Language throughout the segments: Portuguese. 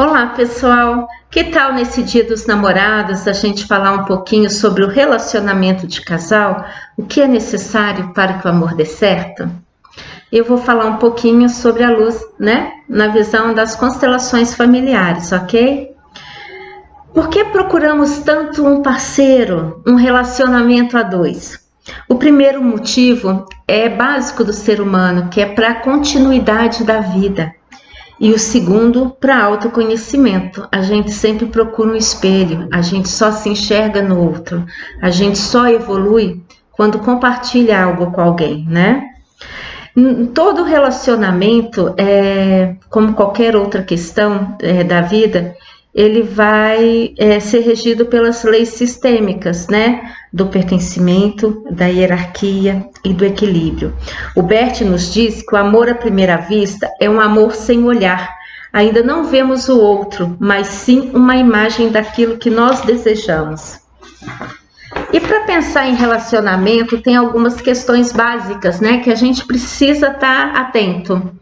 Olá, pessoal! Que tal nesse Dia dos Namorados a gente falar um pouquinho sobre o relacionamento de casal, o que é necessário para que o amor dê certo? Eu vou falar um pouquinho sobre a luz, na visão das constelações familiares, ok? Por que procuramos tanto um parceiro, um relacionamento a dois? O primeiro motivo é básico do ser humano, que é para a continuidade da vida. E o segundo, para autoconhecimento. A gente sempre procura um espelho, a gente só se enxerga no outro, a gente só evolui quando compartilha algo com alguém, né? Todo relacionamento, como qualquer outra questão da vida, ele vai ser regido pelas leis sistêmicas, né? Do pertencimento, da hierarquia e do equilíbrio. O Bert nos diz que o amor à primeira vista é um amor sem olhar. Ainda não vemos o outro, mas sim uma imagem daquilo que nós desejamos. E para pensar em relacionamento, tem algumas questões básicas, né? Que a gente precisa estar atento.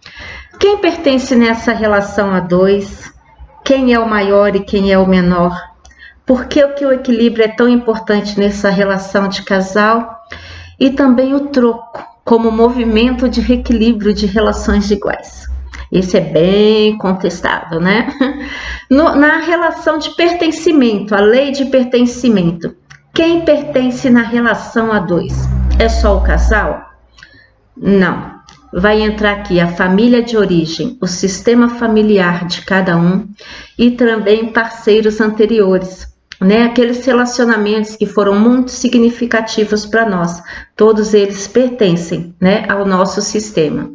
Quem pertence nessa relação a dois? Quem é o maior e quem é o menor? Por que o equilíbrio é tão importante nessa relação de casal? E também o troco, como movimento de reequilíbrio de relações iguais. Esse é bem contestável, né? Na relação de pertencimento, a lei de pertencimento. Quem pertence na relação a dois? É só o casal? Não. Vai entrar aqui a família de origem, o sistema familiar de cada um e também parceiros anteriores, né? Aqueles relacionamentos que foram muito significativos para nós, todos eles pertencem, né, ao nosso sistema.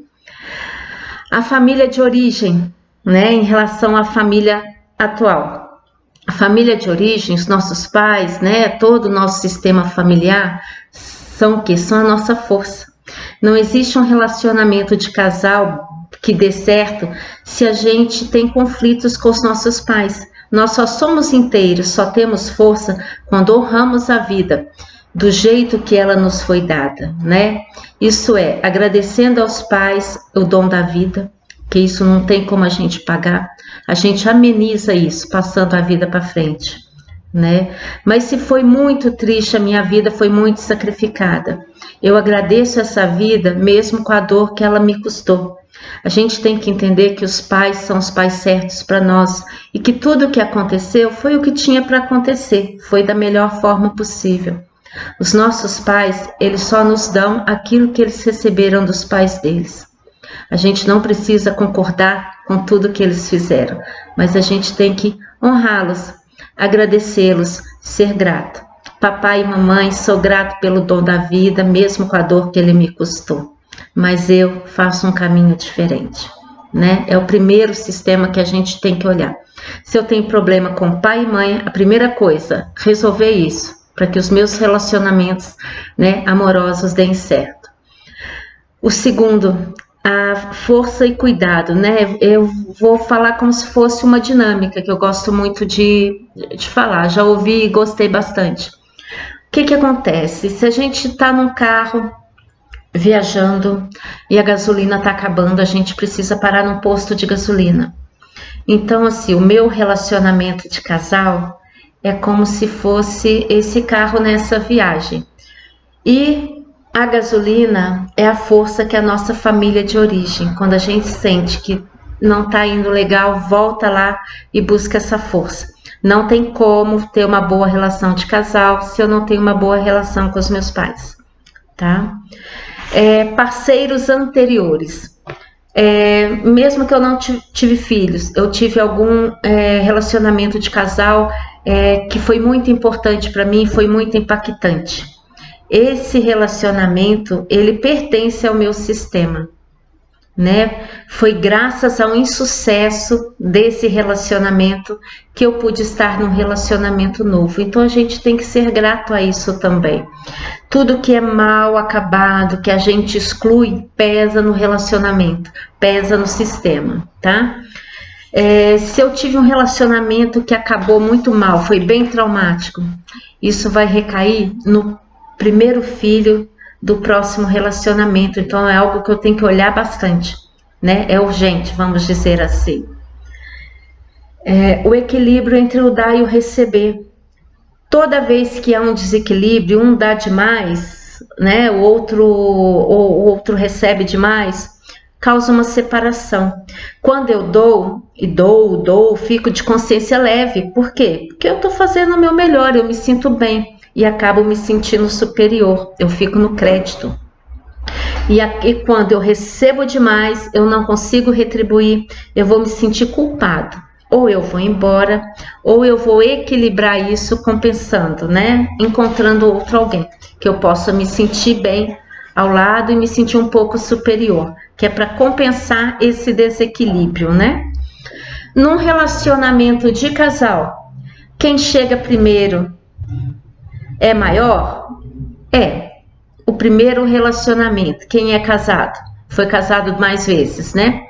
A família de origem, né, em relação à família atual. A família de origem, os nossos pais, né, todo o nosso sistema familiar são o quê? São a nossa força. Não existe um relacionamento de casal que dê certo se a gente tem conflitos com os nossos pais. Nós só somos inteiros, só temos força quando honramos a vida do jeito que ela nos foi dada, né? Isso é, agradecendo aos pais o dom da vida, que isso não tem como a gente pagar. A gente ameniza isso, passando a vida para frente, né? Mas se foi muito triste, a minha vida foi muito sacrificada. Eu agradeço essa vida, mesmo com a dor que ela me custou. A gente tem que entender que os pais são os pais certos para nós e que tudo o que aconteceu foi o que tinha para acontecer, foi da melhor forma possível. Os nossos pais, eles só nos dão aquilo que eles receberam dos pais deles. A gente não precisa concordar com tudo que eles fizeram, mas a gente tem que honrá-los, agradecê-los, ser grato. Papai e mamãe, sou grato pelo dom da vida, mesmo com a dor que ele me custou. Mas eu faço um caminho diferente, né? É o primeiro sistema que a gente tem que olhar. Se eu tenho problema com pai e mãe, a primeira coisa, resolver isso, para que os meus relacionamentos, né, amorosos deem certo. O segundo, a força e cuidado, né? Eu vou falar como se fosse uma dinâmica que eu gosto muito de falar, já ouvi e gostei bastante. O que acontece? Se a gente está num carro viajando e a gasolina está acabando, a gente precisa parar num posto de gasolina. Então, assim, o meu relacionamento de casal é como se fosse esse carro nessa viagem. E a gasolina é a força que é a nossa família de origem. Quando a gente sente que não está indo legal, volta lá e busca essa força. Não tem como ter uma boa relação de casal se eu não tenho uma boa relação com os meus pais, tá? Parceiros anteriores. Mesmo que eu não tive filhos, eu tive algum relacionamento de casal que foi muito importante para mim, foi muito impactante. Esse relacionamento, ele pertence ao meu sistema, né? Foi graças ao insucesso desse relacionamento que eu pude estar num relacionamento novo. Então a gente tem que ser grato a isso também. Tudo que é mal acabado, que a gente exclui, pesa no relacionamento, pesa no sistema, tá? Se eu tive um relacionamento que acabou muito mal, foi bem traumático, isso vai recair no primeiro filho do próximo relacionamento. Então é algo que eu tenho que olhar bastante, né? É urgente, vamos dizer assim. O equilíbrio entre o dar e o receber. Toda vez que há um desequilíbrio, um dá demais, né, o outro recebe demais, causa uma separação. Quando eu dou, fico de consciência leve. Por quê? Porque eu estou fazendo o meu melhor, eu me sinto bem e acabo me sentindo superior, eu fico no crédito. E aqui, quando eu recebo demais, eu não consigo retribuir, eu vou me sentir culpado. Ou eu vou embora, ou eu vou equilibrar isso compensando, né? Encontrando outro alguém, que eu possa me sentir bem ao lado e me sentir um pouco superior, que é para compensar esse desequilíbrio, né? Num relacionamento de casal, quem chega primeiro é maior? O primeiro relacionamento, quem é casado? Foi casado mais vezes, né?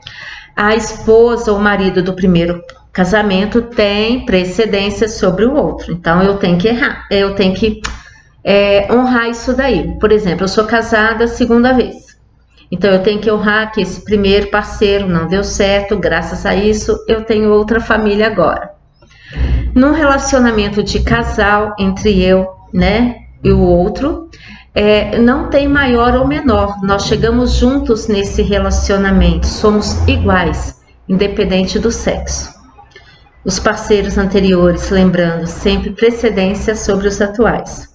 A esposa ou marido do primeiro casamento tem precedência sobre o outro. Então eu tenho que honrar isso daí. Por exemplo, eu sou casada a segunda vez. Então eu tenho que honrar que esse primeiro parceiro não deu certo, graças a isso eu tenho outra família agora. Num relacionamento de casal entre eu, né, e o outro, não tem maior ou menor. Nós chegamos juntos nesse relacionamento, somos iguais, independente do sexo. Os parceiros anteriores, lembrando, sempre precedência sobre os atuais.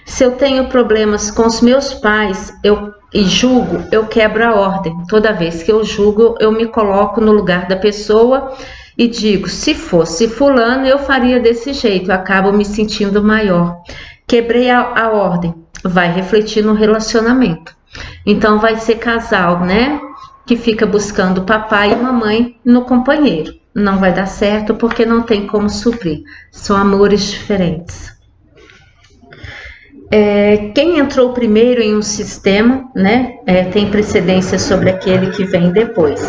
Se eu tenho problemas com os meus pais e julgo, eu quebro a ordem. Toda vez que eu julgo, eu me coloco no lugar da pessoa e digo, se fosse fulano, eu faria desse jeito. Eu acabo me sentindo maior. Quebrei a ordem. Vai refletir no relacionamento. Então vai ser casal, né? Que fica buscando papai e mamãe no companheiro. Não vai dar certo porque não tem como suprir. São amores diferentes. Quem entrou primeiro em um sistema, né? Tem precedência sobre aquele que vem depois.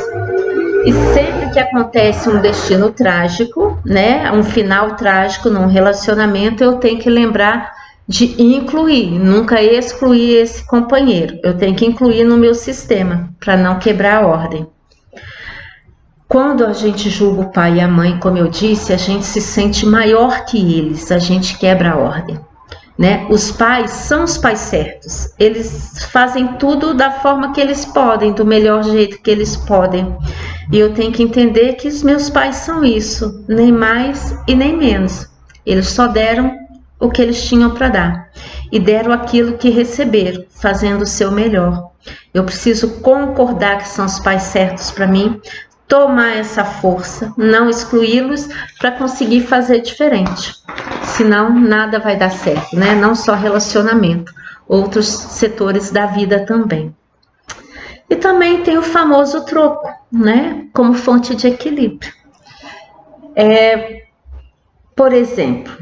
E sempre que acontece um destino trágico, né? Um final trágico num relacionamento, eu tenho que lembrar de incluir, nunca excluir esse companheiro. Eu tenho que incluir no meu sistema, para não quebrar a ordem. Quando a gente julga o pai e a mãe, como eu disse, a gente se sente maior que eles, a gente quebra a ordem, né? Os pais são os pais certos, eles fazem tudo da forma que eles podem, do melhor jeito que eles podem. E eu tenho que entender que os meus pais são isso, nem mais e nem menos. Eles só deram o que eles tinham para dar e deram aquilo que receberam, fazendo o seu melhor. Eu preciso concordar que são os pais certos para mim, tomar essa força, não excluí-los para conseguir fazer diferente. Senão nada vai dar certo, né? Não só relacionamento, outros setores da vida também. E também tem o famoso troco, né? Como fonte de equilíbrio. Por exemplo,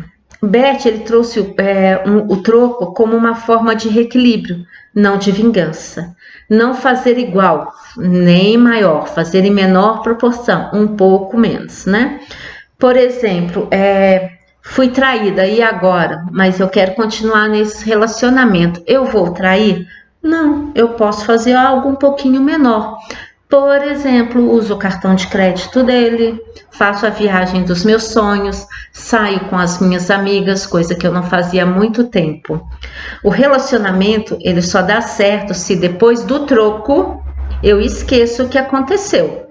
Bert, ele trouxe o troco como uma forma de reequilíbrio, não de vingança. Não fazer igual, nem maior, fazer em menor proporção, um pouco menos, né? Por exemplo, fui traída, e agora? Mas eu quero continuar nesse relacionamento. Eu vou trair? Não, eu posso fazer algo um pouquinho menor. Por exemplo, uso o cartão de crédito dele, faço a viagem dos meus sonhos, saio com as minhas amigas, coisa que eu não fazia há muito tempo. O relacionamento, ele só dá certo se depois do troco eu esqueço o que aconteceu,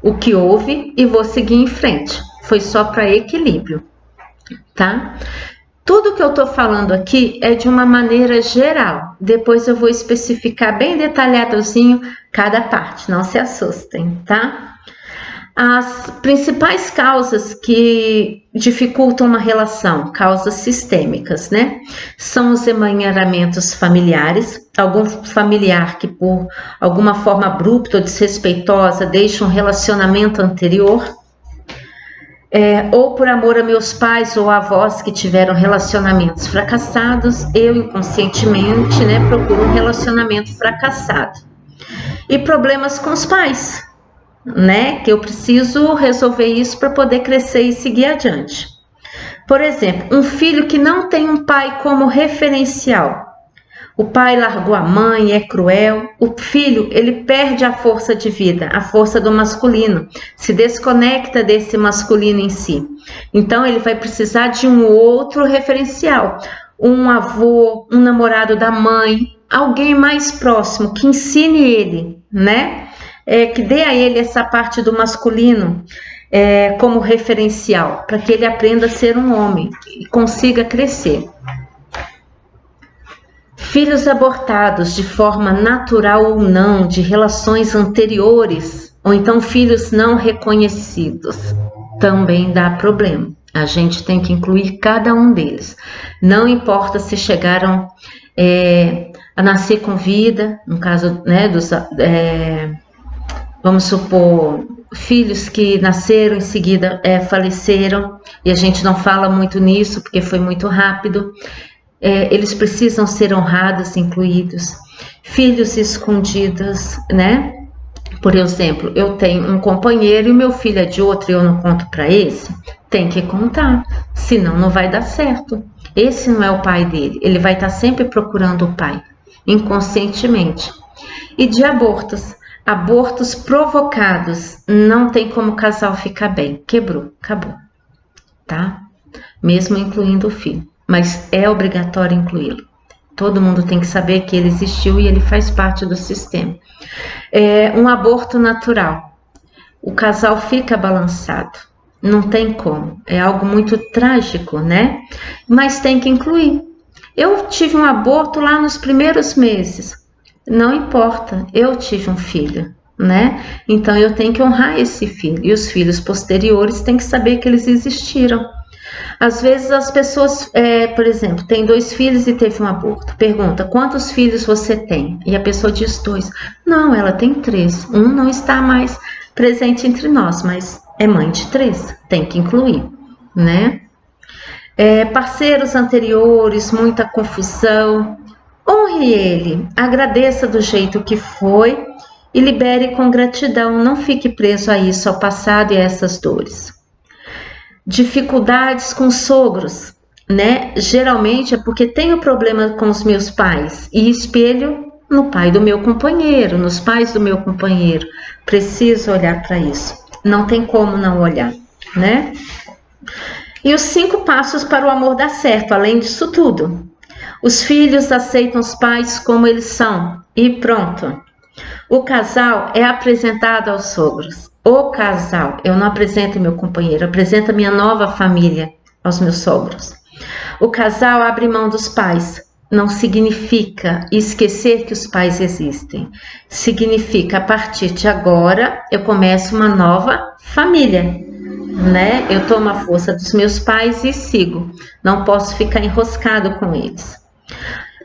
o que houve e vou seguir em frente. Foi só para equilíbrio, tá? Tudo que eu estou falando aqui é de uma maneira geral. Depois eu vou especificar bem detalhadozinho cada parte, não se assustem, tá? As principais causas que dificultam uma relação, causas sistêmicas, né? São os emaranhamentos familiares, algum familiar que por alguma forma abrupta ou desrespeitosa deixa um relacionamento anterior, ou por amor a meus pais ou avós que tiveram relacionamentos fracassados, eu inconscientemente, né, procuro um relacionamento fracassado. E problemas com os pais, né, que eu preciso resolver isso para poder crescer e seguir adiante. Por exemplo, um filho que não tem um pai como referencial. O pai largou a mãe, é cruel. O filho, ele perde a força de vida, a força do masculino, se desconecta desse masculino em si. Então, ele vai precisar de um outro referencial, um avô, um namorado da mãe, alguém mais próximo que ensine ele, né? Que dê a ele essa parte do masculino como referencial, para que ele aprenda a ser um homem e consiga crescer. Filhos abortados de forma natural ou não, de relações anteriores, ou então filhos não reconhecidos, também dá problema. A gente tem que incluir cada um deles. Não importa se chegaram a nascer com vida, no caso, né, vamos supor, filhos que nasceram em seguida faleceram, e a gente não fala muito nisso porque foi muito rápido. Eles precisam ser honrados, incluídos. Filhos escondidos, né? Por exemplo, eu tenho um companheiro e meu filho é de outro e eu não conto para esse. Tem que contar, senão não vai dar certo. Esse não é o pai dele, ele vai estar sempre procurando o pai, inconscientemente. E de abortos provocados, não tem como o casal ficar bem. Quebrou, acabou, tá? Mesmo incluindo o filho. Mas é obrigatório incluí-lo. Todo mundo tem que saber que ele existiu e ele faz parte do sistema. Um aborto natural. O casal fica balançado. Não tem como. É algo muito trágico, né? Mas tem que incluir. Eu tive um aborto lá nos primeiros meses. Não importa, eu tive um filho, né? Então eu tenho que honrar esse filho. E os filhos posteriores têm que saber que eles existiram. Às vezes as pessoas, por exemplo, tem 2 filhos e teve um aborto. Pergunta, quantos filhos você tem? E a pessoa diz 2. Não, ela tem 3. Um não está mais presente entre nós, mas é mãe de 3. Tem que incluir, né? Parceiros anteriores, muita confusão. Honre ele, agradeça do jeito que foi e libere com gratidão. Não fique preso a isso, ao passado e a essas dores. Dificuldades com sogros, né? Geralmente é porque tenho problema com os meus pais e espelho no pai do meu companheiro, nos pais do meu companheiro. Preciso olhar para isso. Não tem como não olhar, né? E os 5 passos para o amor dar certo, além disso tudo. Os filhos aceitam os pais como eles são e pronto. O casal é apresentado aos sogros. O casal, eu não apresento meu companheiro, apresento a minha nova família aos meus sogros. O casal abre mão dos pais. Não significa esquecer que os pais existem. Significa, a partir de agora, eu começo uma nova família, né? Eu tomo a força dos meus pais e sigo. Não posso ficar enroscado com eles.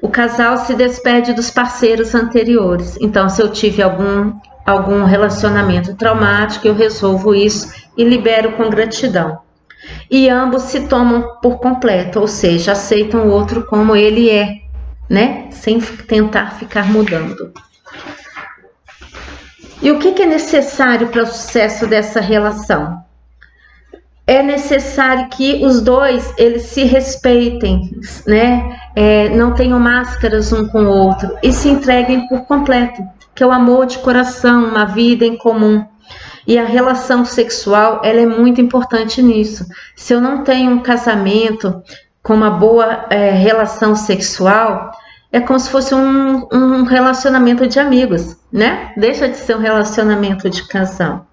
O casal se despede dos parceiros anteriores. Então, se eu tive algum relacionamento traumático, eu resolvo isso e libero com gratidão. E ambos se tomam por completo, ou seja, aceitam o outro como ele é, né? Sem tentar ficar mudando. E o que é necessário para o sucesso dessa relação? É necessário que os dois eles se respeitem, né? Não tenham máscaras um com o outro e se entreguem por completo, que é o amor de coração, uma vida em comum. E a relação sexual, ela é muito importante nisso. Se eu não tenho um casamento com uma boa relação sexual, é como se fosse um relacionamento de amigos, né? Deixa de ser um relacionamento de casal.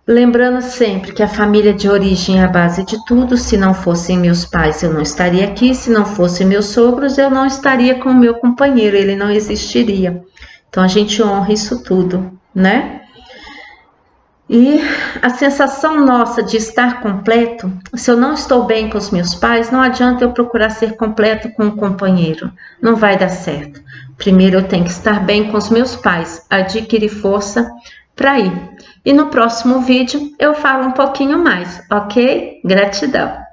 Lembrando sempre que a família de origem é a base de tudo. Se não fossem meus pais, eu não estaria aqui. Se não fossem meus sogros, eu não estaria com o meu companheiro, ele não existiria. Então a gente honra isso tudo, né? E a sensação nossa de estar completo, se eu não estou bem com os meus pais, não adianta eu procurar ser completo com um companheiro, não vai dar certo. Primeiro eu tenho que estar bem com os meus pais, adquirir força para ir. E no próximo vídeo eu falo um pouquinho mais, ok? Gratidão!